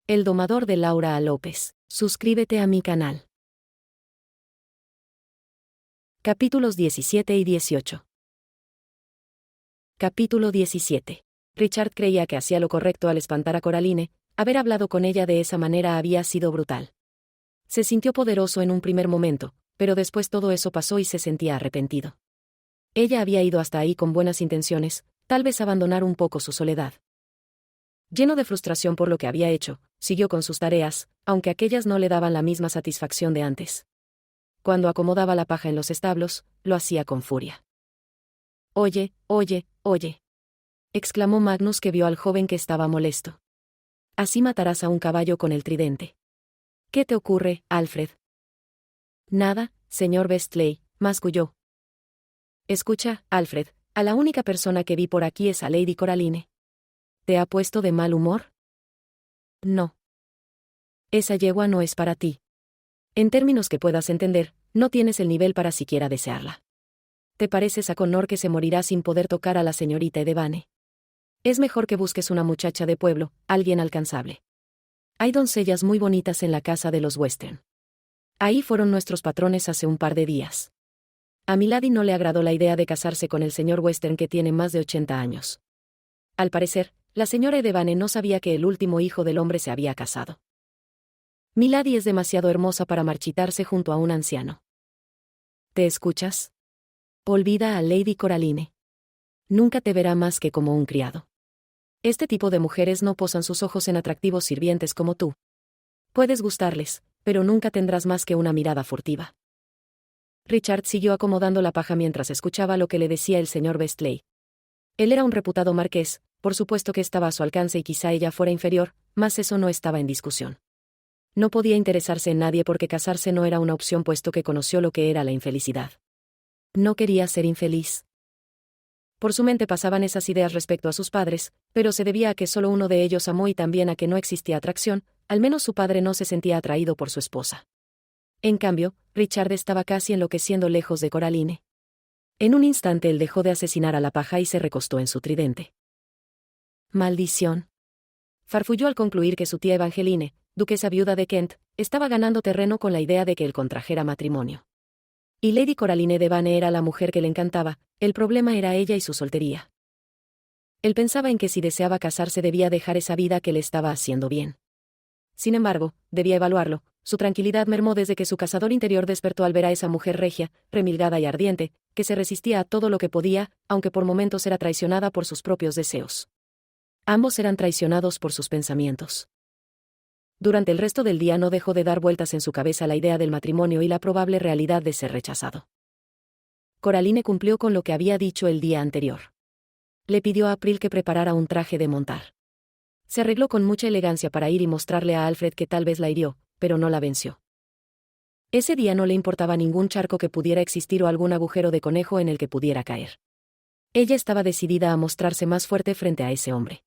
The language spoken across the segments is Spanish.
El domador de Laura A. López. Suscríbete a mi canal. Capítulos 17 y 18. Capítulo 17. Richard creía que hacía lo correcto al espantar a Coraline. Haber hablado con ella de esa manera había sido brutal. Se sintió poderoso en un primer momento, pero después todo eso pasó y se sentía arrepentido. Ella había ido hasta ahí con buenas intenciones, tal vez abandonar un poco su soledad. Lleno de frustración por lo que había hecho, siguió con sus tareas, aunque aquellas no le daban la misma satisfacción de antes. Cuando acomodaba la paja en los establos, lo hacía con furia. «Oye, oye, oye», exclamó Magnus, que vio al joven que estaba molesto. «Así matarás a un caballo con el tridente». «¿Qué te ocurre, Alfred?» «Nada, señor Bestley», masculló. «Escucha, Alfred, a la única persona que vi por aquí es a Lady Coraline». «¿Te ha puesto de mal humor?» «No. Esa yegua no es para ti. En términos que puedas entender, no tienes el nivel para siquiera desearla. Te pareces a Connor, que se morirá sin poder tocar a la señorita Edevane. Es mejor que busques una muchacha de pueblo, alguien alcanzable. Hay doncellas muy bonitas en la casa de los Western. Ahí fueron nuestros patrones hace un par de días. A Milady no le agradó la idea de casarse con el señor Western, que tiene más de 80 años. Al parecer, la señora Edevane no sabía que el último hijo del hombre se había casado. Milady es demasiado hermosa para marchitarse junto a un anciano. ¿Te escuchas? Olvida a Lady Coraline. Nunca te verá más que como un criado. Este tipo de mujeres no posan sus ojos en atractivos sirvientes como tú. Puedes gustarles, pero nunca tendrás más que una mirada furtiva. Richard siguió acomodando la paja mientras escuchaba lo que le decía el señor Bestley. Él era un reputado marqués, por supuesto que estaba a su alcance y quizá ella fuera inferior, mas eso no estaba en discusión. No podía interesarse en nadie porque casarse no era una opción, puesto que conoció lo que era la infelicidad. No quería ser infeliz. Por su mente pasaban esas ideas respecto a sus padres, pero se debía a que solo uno de ellos amó y también a que no existía atracción, al menos su padre no se sentía atraído por su esposa. En cambio, Richard estaba casi enloqueciendo lejos de Coraline. En un instante él dejó de asesinar a la paja y se recostó en su tridente. «Maldición», farfulló al concluir que su tía Evangeline, duquesa viuda de Kent, estaba ganando terreno con la idea de que él contrajera matrimonio. Y Lady Coraline Edevane era la mujer que le encantaba, el problema era ella y su soltería. Él pensaba en que si deseaba casarse debía dejar esa vida que le estaba haciendo bien. Sin embargo, debía evaluarlo. Su tranquilidad mermó desde que su cazador interior despertó al ver a esa mujer regia, remilgada y ardiente, que se resistía a todo lo que podía, aunque por momentos era traicionada por sus propios deseos. Ambos eran traicionados por sus pensamientos. Durante el resto del día no dejó de dar vueltas en su cabeza la idea del matrimonio y la probable realidad de ser rechazado. Coraline cumplió con lo que había dicho el día anterior. Le pidió a April que preparara un traje de montar. Se arregló con mucha elegancia para ir y mostrarle a Alfred que tal vez la hirió, pero no la venció. Ese día no le importaba ningún charco que pudiera existir o algún agujero de conejo en el que pudiera caer. Ella estaba decidida a mostrarse más fuerte frente a ese hombre.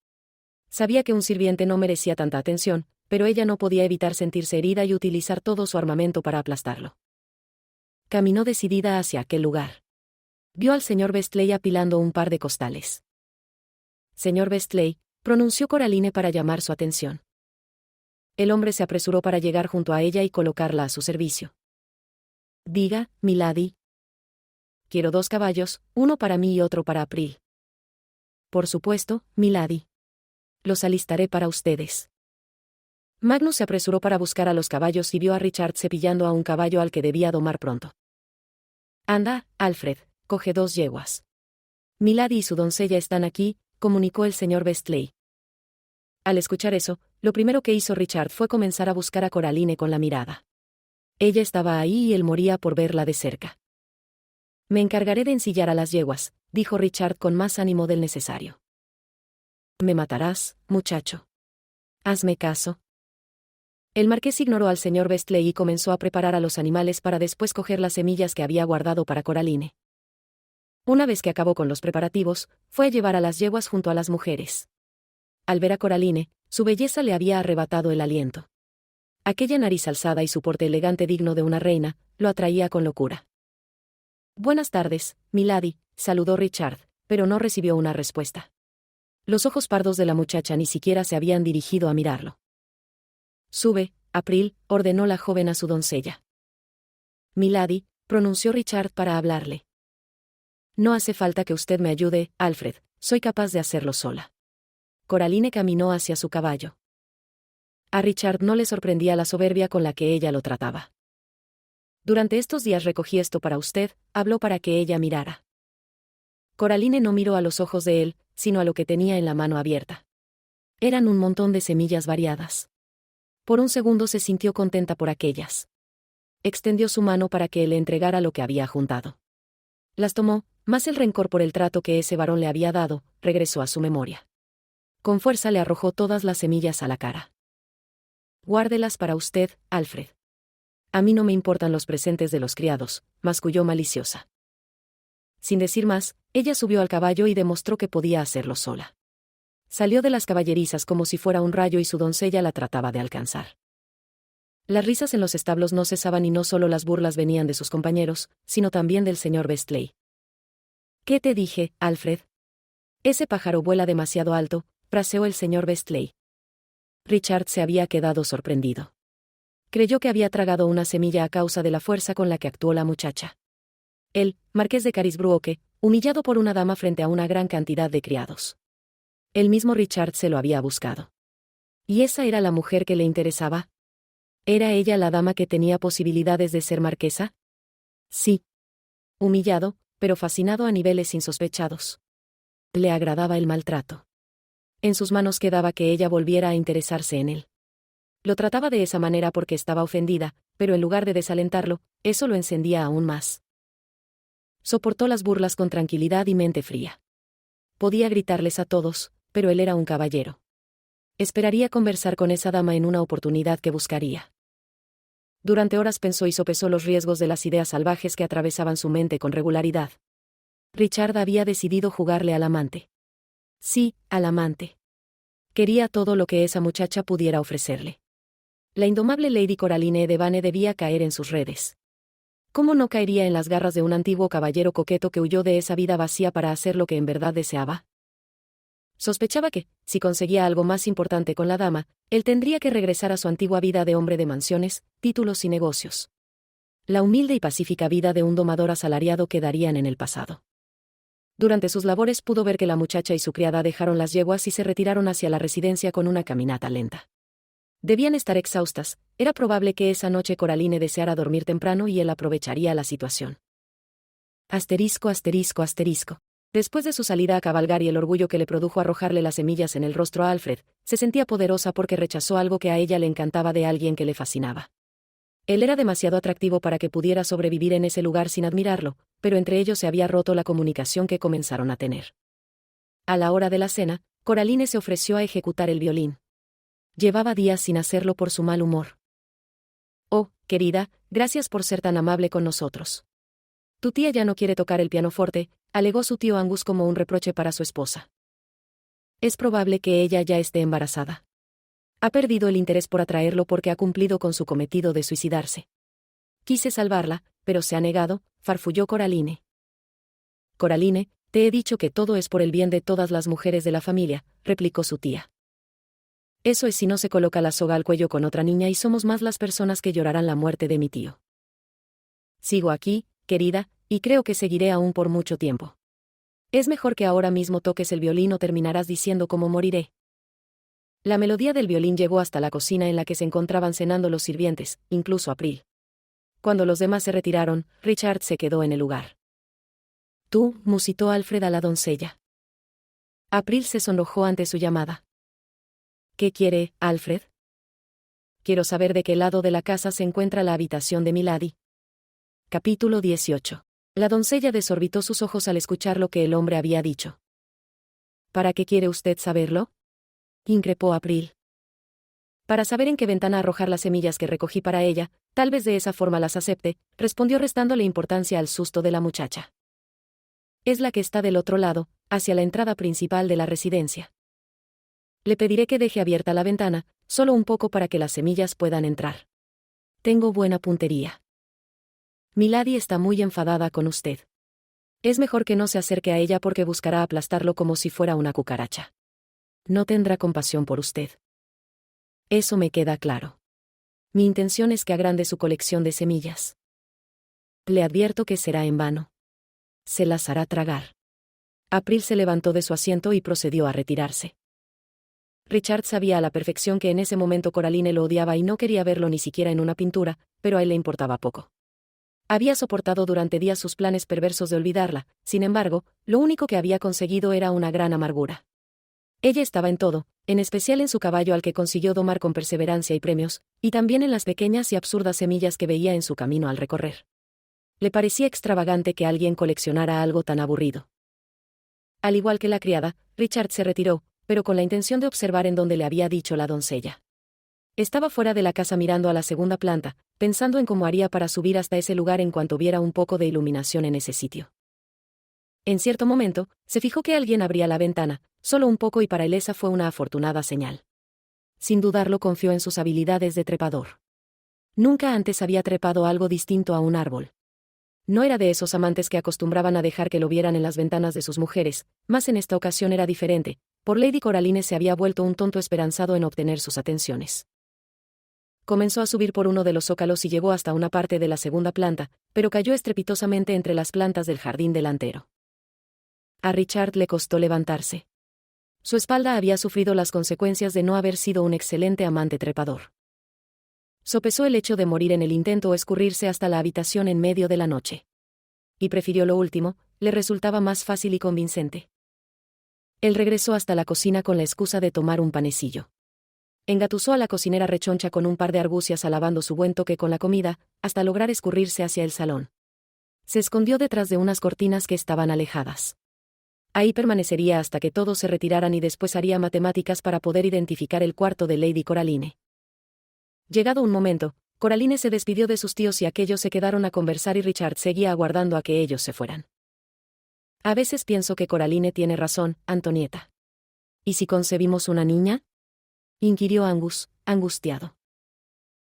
Sabía que un sirviente no merecía tanta atención, pero ella no podía evitar sentirse herida y utilizar todo su armamento para aplastarlo. Caminó decidida hacia aquel lugar. Vio al señor Bestley apilando un par de costales. «Señor Bestley», pronunció Coraline para llamar su atención. El hombre se apresuró para llegar junto a ella y colocarla a su servicio. «Diga, Milady». «Quiero 2 caballos, uno para mí y otro para April». «Por supuesto, Milady. Los alistaré para ustedes». Magnus se apresuró para buscar a los caballos y vio a Richard cepillando a un caballo al que debía domar pronto. «Anda, Alfred, coge 2 yeguas. Milady y su doncella están aquí», comunicó el señor Bestley. Al escuchar eso, lo primero que hizo Richard fue comenzar a buscar a Coraline con la mirada. Ella estaba ahí y él moría por verla de cerca. «Me encargaré de ensillar a las yeguas», dijo Richard con más ánimo del necesario. «Me matarás, muchacho. Hazme caso». El marqués ignoró al señor Bestley y comenzó a preparar a los animales para después coger las semillas que había guardado para Coraline. Una vez que acabó con los preparativos, fue a llevar a las yeguas junto a las mujeres. Al ver a Coraline, su belleza le había arrebatado el aliento. Aquella nariz alzada y su porte elegante digno de una reina, lo atraía con locura. «Buenas tardes, Milady», saludó Richard, pero no recibió una respuesta. Los ojos pardos de la muchacha ni siquiera se habían dirigido a mirarlo. Sube, April, ordenó la joven a su doncella. Milady, pronunció Richard para hablarle. No hace falta que usted me ayude, Alfred, soy capaz de hacerlo sola. Coraline caminó hacia su caballo. A Richard no le sorprendía la soberbia con la que ella lo trataba. Durante estos días recogí esto para usted, habló para que ella mirara. Coraline no miró a los ojos de él, sino a lo que tenía en la mano abierta. Eran un montón de semillas variadas. Por un segundo se sintió contenta por aquellas. Extendió su mano para que él le entregara lo que había juntado. Las tomó, mas el rencor por el trato que ese varón le había dado, regresó a su memoria. Con fuerza le arrojó todas las semillas a la cara. Guárdelas para usted, Alfred. A mí no me importan los presentes de los criados, masculló maliciosa. Sin decir más, ella subió al caballo y demostró que podía hacerlo sola. Salió de las caballerizas como si fuera un rayo y su doncella la trataba de alcanzar. Las risas en los establos no cesaban y no solo las burlas venían de sus compañeros, sino también del señor Bestley. ¿Qué te dije, Alfred? Ese pájaro vuela demasiado alto, fraseó el señor Bestley. Richard se había quedado sorprendido. Creyó que había tragado una semilla a causa de la fuerza con la que actuó la muchacha. Él, marqués de Carisbrooke, humillado por una dama frente a una gran cantidad de criados. El mismo Richard se lo había buscado. ¿Y esa era la mujer que le interesaba? ¿Era ella la dama que tenía posibilidades de ser marquesa? Sí. Humillado, pero fascinado a niveles insospechados. Le agradaba el maltrato. En sus manos quedaba que ella volviera a interesarse en él. Lo trataba de esa manera porque estaba ofendida, pero en lugar de desalentarlo, eso lo encendía aún más. Soportó las burlas con tranquilidad y mente fría. Podía gritarles a todos, pero él era un caballero. Esperaría conversar con esa dama en una oportunidad que buscaría. Durante horas pensó y sopesó los riesgos de las ideas salvajes que atravesaban su mente con regularidad. Richard había decidido jugarle al amante. Sí, al amante. Quería todo lo que esa muchacha pudiera ofrecerle. La indomable Lady Coraline Devane debía caer en sus redes. ¿Cómo no caería en las garras de un antiguo caballero coqueto que huyó de esa vida vacía para hacer lo que en verdad deseaba? Sospechaba que, si conseguía algo más importante con la dama, él tendría que regresar a su antigua vida de hombre de mansiones, títulos y negocios. La humilde y pacífica vida de un domador asalariado quedarían en el pasado. Durante sus labores pudo ver que la muchacha y su criada dejaron las yeguas y se retiraron hacia la residencia con una caminata lenta. Debían estar exhaustas, era probable que esa noche Coraline deseara dormir temprano y él aprovecharía la situación. Asterisco, asterisco, asterisco. Después de su salida a cabalgar y el orgullo que le produjo arrojarle las semillas en el rostro a Alfred, se sentía poderosa porque rechazó algo que a ella le encantaba de alguien que le fascinaba. Él era demasiado atractivo para que pudiera sobrevivir en ese lugar sin admirarlo, pero entre ellos se había roto la comunicación que comenzaron a tener. A la hora de la cena, Coraline se ofreció a ejecutar el violín. Llevaba días sin hacerlo por su mal humor. Oh, querida, gracias por ser tan amable con nosotros. Tu tía ya no quiere tocar el pianoforte, alegó su tío Angus como un reproche para su esposa. Es probable que ella ya esté embarazada. Ha perdido el interés por atraerlo porque ha cumplido con su cometido de suicidarse. Quise salvarla, pero se ha negado, farfulló Coraline. Coraline, te he dicho que todo es por el bien de todas las mujeres de la familia, replicó su tía. Eso es si no se coloca la soga al cuello con otra niña y somos más las personas que llorarán la muerte de mi tío. Sigo aquí, querida, y creo que seguiré aún por mucho tiempo. Es mejor que ahora mismo toques el violín o terminarás diciendo cómo moriré. La melodía del violín llegó hasta la cocina en la que se encontraban cenando los sirvientes, incluso April. Cuando los demás se retiraron, Richard se quedó en el lugar. Tú, musitó Alfred a la doncella. April se sonrojó ante su llamada. ¿Qué quiere, Alfred? Quiero saber de qué lado de la casa se encuentra la habitación de Milady. Capítulo 18. La doncella desorbitó sus ojos al escuchar lo que el hombre había dicho. ¿Para qué quiere usted saberlo? Increpó April. Para saber en qué ventana arrojar las semillas que recogí para ella, tal vez de esa forma las acepte, respondió restándole importancia al susto de la muchacha. Es la que está del otro lado, hacia la entrada principal de la residencia. Le pediré que deje abierta la ventana, solo un poco para que las semillas puedan entrar. Tengo buena puntería. Milady está muy enfadada con usted. Es mejor que no se acerque a ella porque buscará aplastarlo como si fuera una cucaracha. No tendrá compasión por usted. Eso me queda claro. Mi intención es que agrande su colección de semillas. Le advierto que será en vano. Se las hará tragar. April se levantó de su asiento y procedió a retirarse. Richard sabía a la perfección que en ese momento Coraline lo odiaba y no quería verlo ni siquiera en una pintura, pero a él le importaba poco. Había soportado durante días sus planes perversos de olvidarla, sin embargo, lo único que había conseguido era una gran amargura. Ella estaba en todo, en especial en su caballo al que consiguió domar con perseverancia y premios, y también en las pequeñas y absurdas semillas que veía en su camino al recorrer. Le parecía extravagante que alguien coleccionara algo tan aburrido. Al igual que la criada, Richard se retiró, pero con la intención de observar en donde le había dicho la doncella. Estaba fuera de la casa mirando a la segunda planta, pensando en cómo haría para subir hasta ese lugar en cuanto viera un poco de iluminación en ese sitio. En cierto momento, se fijó que alguien abría la ventana, solo un poco, y para él esa fue una afortunada señal. Sin dudarlo, confió en sus habilidades de trepador. Nunca antes había trepado algo distinto a un árbol. No era de esos amantes que acostumbraban a dejar que lo vieran en las ventanas de sus mujeres, mas en esta ocasión era diferente. Por Lady Coraline se había vuelto un tonto esperanzado en obtener sus atenciones. Comenzó a subir por uno de los zócalos y llegó hasta una parte de la segunda planta, pero cayó estrepitosamente entre las plantas del jardín delantero. A Richard le costó levantarse. Su espalda había sufrido las consecuencias de no haber sido un excelente amante trepador. Sopesó el hecho de morir en el intento o escurrirse hasta la habitación en medio de la noche. Y prefirió lo último, le resultaba más fácil y convincente. Él regresó hasta la cocina con la excusa de tomar un panecillo. Engatusó a la cocinera rechoncha con un par de argucias alabando su buen toque con la comida, hasta lograr escurrirse hacia el salón. Se escondió detrás de unas cortinas que estaban alejadas. Ahí permanecería hasta que todos se retiraran y después haría matemáticas para poder identificar el cuarto de Lady Coraline. Llegado un momento, Coraline se despidió de sus tíos y aquellos se quedaron a conversar y Richard seguía aguardando a que ellos se fueran. A veces pienso que Coraline tiene razón, Antonieta. ¿Y si concebimos una niña?, inquirió Angus, angustiado.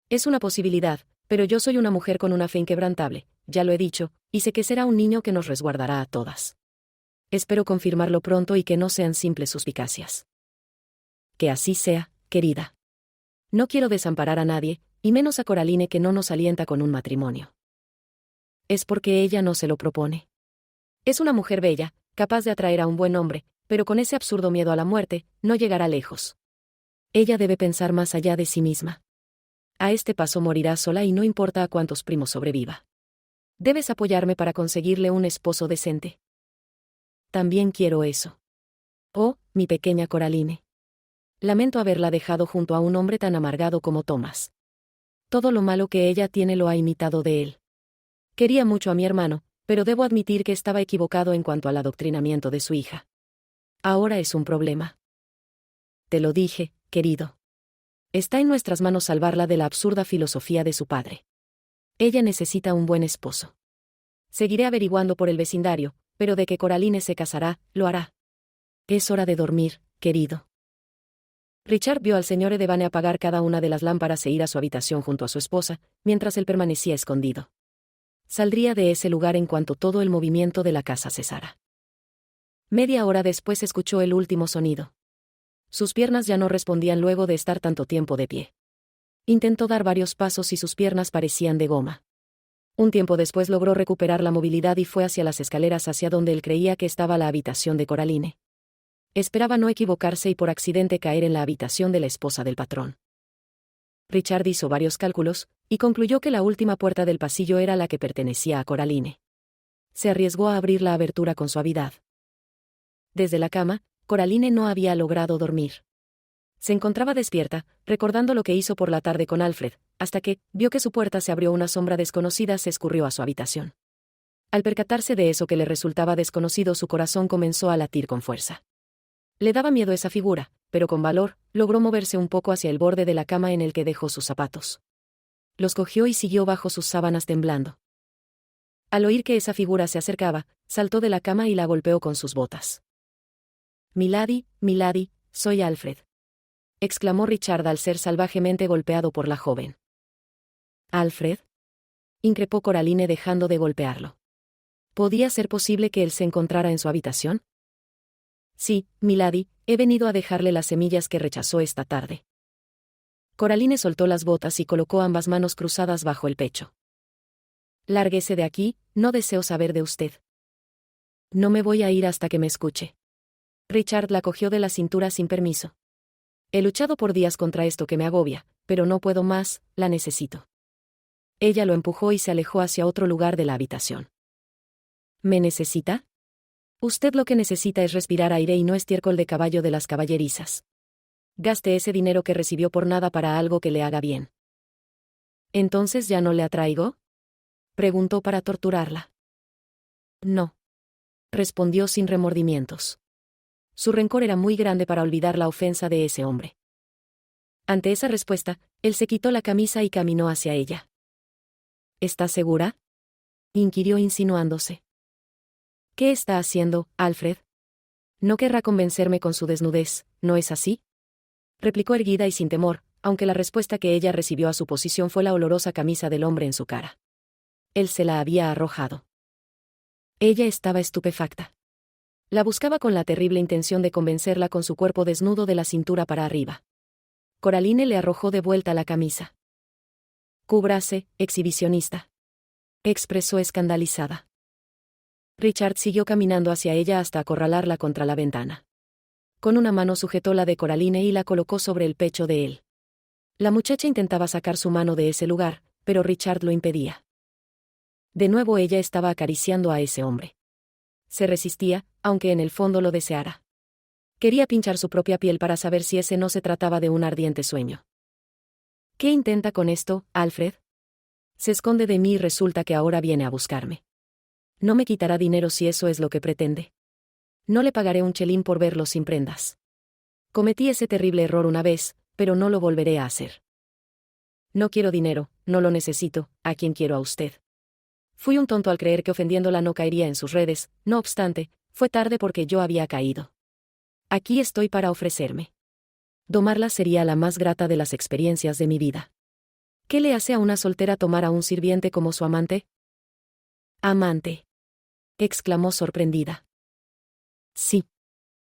Es una posibilidad, pero yo soy una mujer con una fe inquebrantable, ya lo he dicho, y sé que será un niño que nos resguardará a todas. Espero confirmarlo pronto y que no sean simples suspicacias. Que así sea, querida. No quiero desamparar a nadie, y menos a Coraline, que no nos alienta con un matrimonio. Es porque ella no se lo propone. Es una mujer bella, capaz de atraer a un buen hombre, pero con ese absurdo miedo a la muerte, no llegará lejos. Ella debe pensar más allá de sí misma. A este paso morirá sola y no importa a cuántos primos sobreviva. Debes apoyarme para conseguirle un esposo decente. También quiero eso. Oh, mi pequeña Coraline. Lamento haberla dejado junto a un hombre tan amargado como Thomas. Todo lo malo que ella tiene lo ha imitado de él. Quería mucho a mi hermano, pero debo admitir que estaba equivocado en cuanto al adoctrinamiento de su hija. Ahora es un problema. Te lo dije, querido. Está en nuestras manos salvarla de la absurda filosofía de su padre. Ella necesita un buen esposo. Seguiré averiguando por el vecindario, pero de que Coraline se casará, lo hará. Es hora de dormir, querido. Richard vio al señor Edevane apagar cada una de las lámparas e ir a su habitación junto a su esposa, mientras él permanecía escondido. Saldría de ese lugar en cuanto todo el movimiento de la casa cesara. Media hora después escuchó el último sonido. Sus piernas ya no respondían luego de estar tanto tiempo de pie. Intentó dar varios pasos y sus piernas parecían de goma. Un tiempo después logró recuperar la movilidad y fue hacia las escaleras hacia donde él creía que estaba la habitación de Coraline. Esperaba no equivocarse y por accidente caer en la habitación de la esposa del patrón. Richard hizo varios cálculos, y concluyó que la última puerta del pasillo era la que pertenecía a Coraline. Se arriesgó a abrir la abertura con suavidad. Desde la cama, Coraline no había logrado dormir. Se encontraba despierta, recordando lo que hizo por la tarde con Alfred, hasta que, vio que su puerta se abrió, una sombra desconocida se escurrió a su habitación. Al percatarse de eso que le resultaba desconocido, su corazón comenzó a latir con fuerza. Le daba miedo esa figura, pero con valor, logró moverse un poco hacia el borde de la cama en el que dejó sus zapatos. Los cogió y siguió bajo sus sábanas temblando. Al oír que esa figura se acercaba, saltó de la cama y la golpeó con sus botas. «Milady, Milady, soy Alfred», exclamó Richard al ser salvajemente golpeado por la joven. «¿Alfred?», increpó Coraline dejando de golpearlo. ¿Podía ser posible que él se encontrara en su habitación? «Sí, Milady, he venido a dejarle las semillas que rechazó esta tarde». Coraline soltó las botas y colocó ambas manos cruzadas bajo el pecho. Lárguese de aquí, no deseo saber de usted. No me voy a ir hasta que me escuche. Richard la cogió de la cintura sin permiso. He luchado por días contra esto que me agobia, pero no puedo más, la necesito. Ella lo empujó y se alejó hacia otro lugar de la habitación. ¿Me necesita? Usted lo que necesita es respirar aire y no estiércol de caballo de las caballerizas. Gaste ese dinero que recibió por nada para algo que le haga bien. ¿Entonces ya no le atraigo? Preguntó para torturarla. No. Respondió sin remordimientos. Su rencor era muy grande para olvidar la ofensa de ese hombre. Ante esa respuesta, él se quitó la camisa y caminó hacia ella. ¿Estás segura? Inquirió insinuándose. ¿Qué está haciendo, Alfred? No querrá convencerme con su desnudez, ¿no es así? Replicó erguida y sin temor, aunque la respuesta que ella recibió a su posición fue la olorosa camisa del hombre en su cara. Él se la había arrojado. Ella estaba estupefacta. La buscaba con la terrible intención de convencerla con su cuerpo desnudo de la cintura para arriba. Coraline le arrojó de vuelta la camisa. Cúbrase, exhibicionista. Expresó escandalizada. Richard siguió caminando hacia ella hasta acorralarla contra la ventana. Con una mano sujetó la de Coraline y la colocó sobre el pecho de él. La muchacha intentaba sacar su mano de ese lugar, pero Richard lo impedía. De nuevo ella estaba acariciando a ese hombre. Se resistía, aunque en el fondo lo deseara. Quería pinchar su propia piel para saber si ese no se trataba de un ardiente sueño. ¿Qué intenta con esto, Alfred? Se esconde de mí y resulta que ahora viene a buscarme. No me quitará dinero si eso es lo que pretende. No le pagaré un chelín por verlo sin prendas. Cometí ese terrible error una vez, pero no lo volveré a hacer. No quiero dinero, no lo necesito, ¿a quién quiero a usted? Fui un tonto al creer que ofendiéndola no caería en sus redes, no obstante, fue tarde porque yo había caído. Aquí estoy para ofrecerme. Domarla sería la más grata de las experiencias de mi vida. ¿Qué le hace a una soltera tomar a un sirviente como su amante? Amante. Exclamó sorprendida. Sí.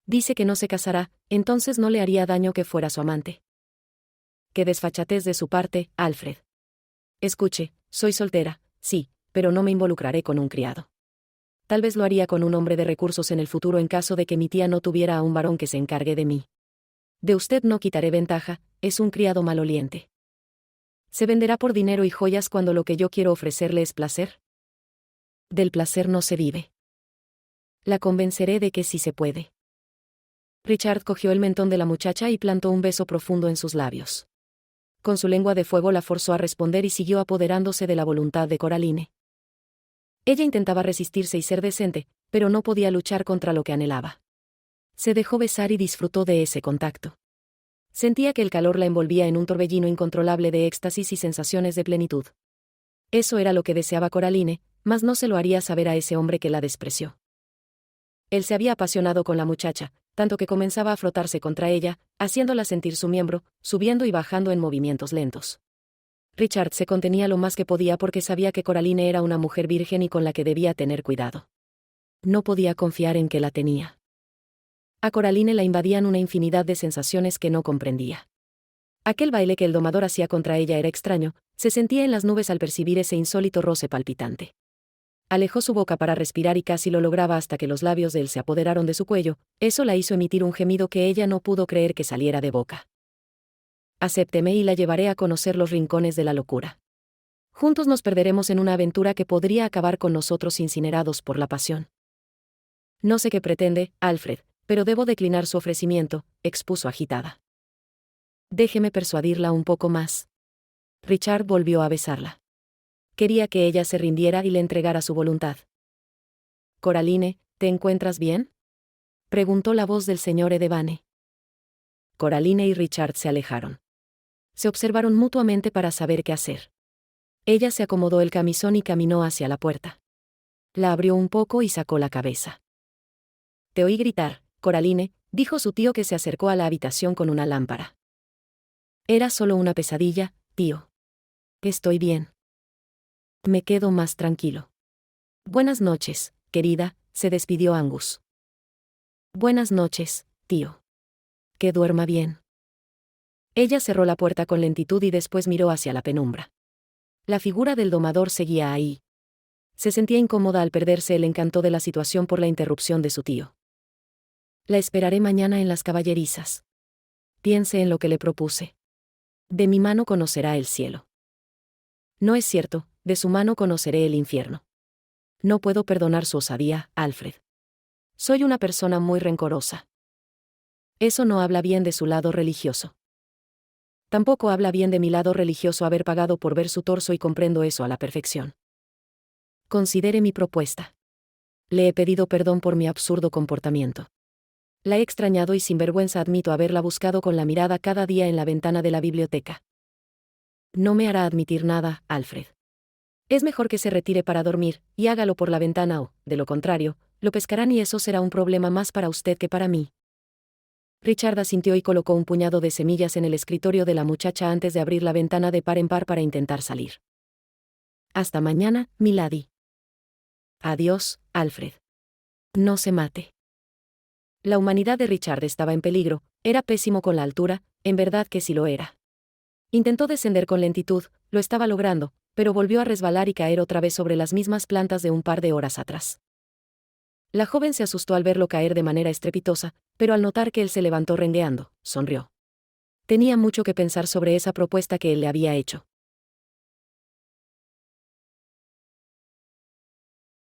Dice que no se casará, entonces no le haría daño que fuera su amante. Qué desfachatez de su parte, Alfred. Escuche, soy soltera, sí, pero no me involucraré con un criado. Tal vez lo haría con un hombre de recursos en el futuro en caso de que mi tía no tuviera a un varón que se encargue de mí. De usted no quitaré ventaja, es un criado maloliente. ¿Se venderá por dinero y joyas cuando lo que yo quiero ofrecerle es placer? Del placer no se vive. La convenceré de que sí se puede. Richard cogió el mentón de la muchacha y plantó un beso profundo en sus labios. Con su lengua de fuego la forzó a responder y siguió apoderándose de la voluntad de Coraline. Ella intentaba resistirse y ser decente, pero no podía luchar contra lo que anhelaba. Se dejó besar y disfrutó de ese contacto. Sentía que el calor la envolvía en un torbellino incontrolable de éxtasis y sensaciones de plenitud. Eso era lo que deseaba Coraline, mas no se lo haría saber a ese hombre que la despreció. Él se había apasionado con la muchacha, tanto que comenzaba a frotarse contra ella, haciéndola sentir su miembro, subiendo y bajando en movimientos lentos. Richard se contenía lo más que podía porque sabía que Coraline era una mujer virgen y con la que debía tener cuidado. No podía confiar en que la tenía. A Coraline la invadían una infinidad de sensaciones que no comprendía. Aquel baile que el domador hacía contra ella era extraño, se sentía en las nubes al percibir ese insólito roce palpitante. Alejó su boca para respirar y casi lo lograba hasta que los labios de él se apoderaron de su cuello, eso la hizo emitir un gemido que ella no pudo creer que saliera de boca. Acépteme y la llevaré a conocer los rincones de la locura. Juntos nos perderemos en una aventura que podría acabar con nosotros incinerados por la pasión. No sé qué pretende, Alfred, pero debo declinar su ofrecimiento, expuso agitada. Déjeme persuadirla un poco más. Richard volvió a besarla. Quería que ella se rindiera y le entregara su voluntad. Coraline, ¿te encuentras bien? Preguntó la voz del señor Edevane. Coraline y Richard se alejaron. Se observaron mutuamente para saber qué hacer. Ella se acomodó el camisón y caminó hacia la puerta. La abrió un poco y sacó la cabeza. Te oí gritar, Coraline, dijo su tío que se acercó a la habitación con una lámpara. Era solo una pesadilla, tío. Estoy bien. Me quedo más tranquilo. Buenas noches, querida, se despidió Angus. Buenas noches, tío. Que duerma bien. Ella cerró la puerta con lentitud y después miró hacia la penumbra. La figura del domador seguía ahí. Se sentía incómoda al perderse el encanto de la situación por la interrupción de su tío. La esperaré mañana en las caballerizas. Piense en lo que le propuse. De mi mano conocerá el cielo. No es cierto, de su mano conoceré el infierno. No puedo perdonar su osadía, Alfred. Soy una persona muy rencorosa. Eso no habla bien de su lado religioso. Tampoco habla bien de mi lado religioso haber pagado por ver su torso y comprendo eso a la perfección. Considere mi propuesta. Le he pedido perdón por mi absurdo comportamiento. La he extrañado y sin vergüenza admito haberla buscado con la mirada cada día en la ventana de la biblioteca. No me hará admitir nada, Alfred. Es mejor que se retire para dormir, y hágalo por la ventana o, de lo contrario, lo pescarán y eso será un problema más para usted que para mí. Richard asintió y colocó un puñado de semillas en el escritorio de la muchacha antes de abrir la ventana de par en par para intentar salir. Hasta mañana, milady. Adiós, Alfred. No se mate. La humanidad de Richard estaba en peligro, era pésimo con la altura, en verdad que sí lo era. Intentó descender con lentitud, lo estaba logrando, pero volvió a resbalar y caer otra vez sobre las mismas plantas de un par de horas atrás. La joven se asustó al verlo caer de manera estrepitosa, pero al notar que él se levantó rengueando, sonrió. Tenía mucho que pensar sobre esa propuesta que él le había hecho.